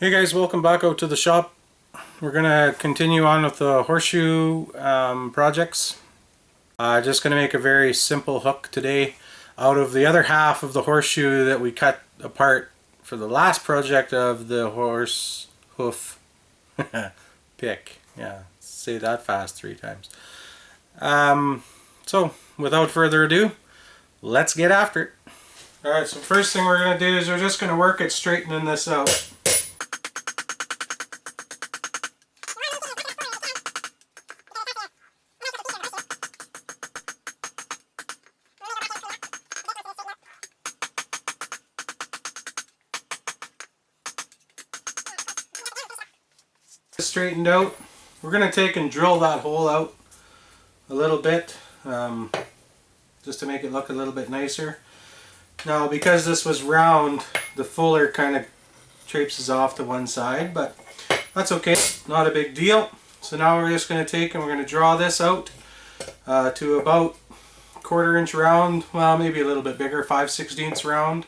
Hey guys, welcome back out to the shop. We're gonna continue on with the horseshoe projects. Just gonna make a very simple hook today out of the other half of the horseshoe that we cut apart for the last project of the horse hoof pick. Yeah, say that fast 3 times. So without further ado, let's get after it. Alright, so first thing we're gonna do is we're just gonna work at straightening this out. Straightened out, we're going to take and drill that hole out a little bit just to make it look a little bit nicer. Now because this was round, the fuller kind of traipses off to one side, but that's okay, not a big deal. So now we're just going to take and we're going to draw this out to about 1/4 inch round, well maybe a little bit bigger, 5/16 round,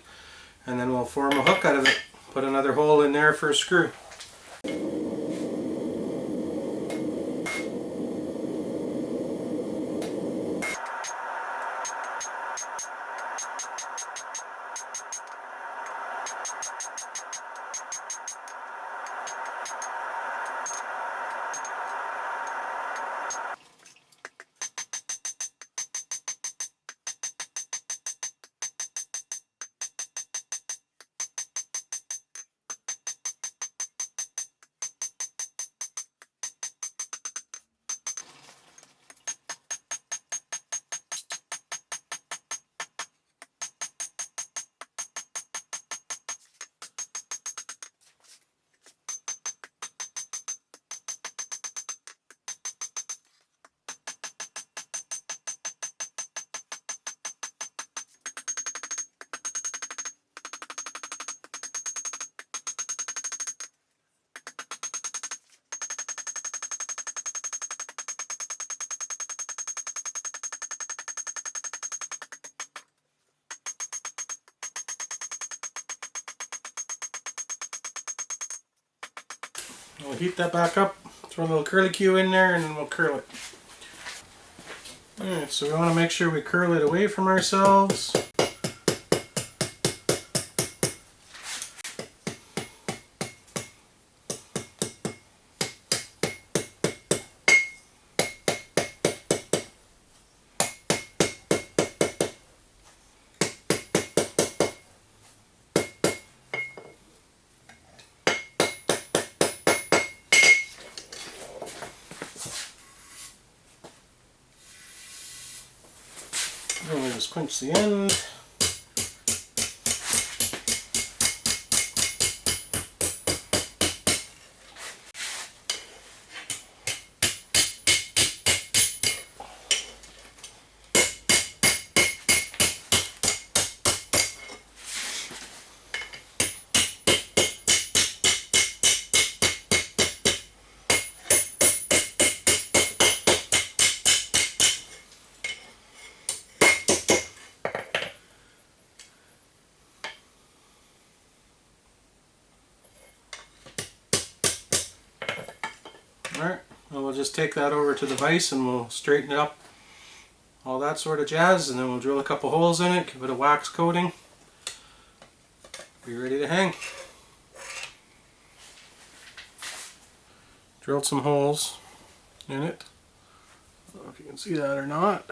and then we'll form a hook out of it. Put another hole in there for a screw. We'll heat that back up, throw a little curly Q in there, and then we'll curl it. Alright, so we want to make sure we curl it away from ourselves. And we just pinch the end. Alright, well, we'll just take that over to the vise and we'll straighten it up, all that sort of jazz, and then we'll drill a couple holes in it, give it a wax coating, be ready to hang. Drilled some holes in it. I don't know if you can see that or not.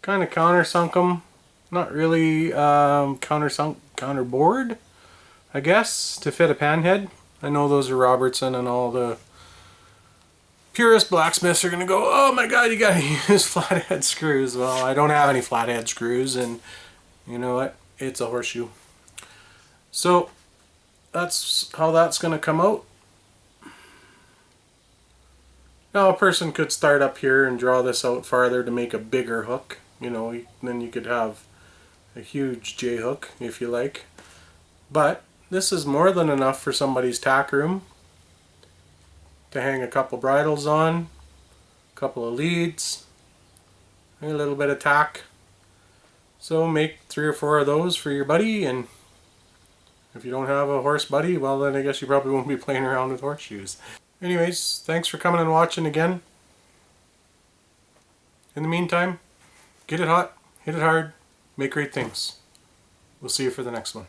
Kind of countersunk them, not really counterbored, I guess, to fit a panhead. I know those are Robertson, and all the purist blacksmiths are going to go, oh my god, you got to use flathead screws. Well, I don't have any flathead screws, and you know what? It's a horseshoe. So that's how that's going to come out. Now a person could start up here and draw this out farther to make a bigger hook. You know, then you could have a huge J hook if you like. But this is more than enough for somebody's tack room to hang a couple bridles on, a couple of leads, and a little bit of tack. So make 3 or 4 of those for your buddy, and If you don't have a horse buddy, well then I guess you probably won't be playing around with horseshoes. Anyways, thanks for coming and watching again. In the meantime, get it hot, hit it hard, make great things. We'll see you for the next one.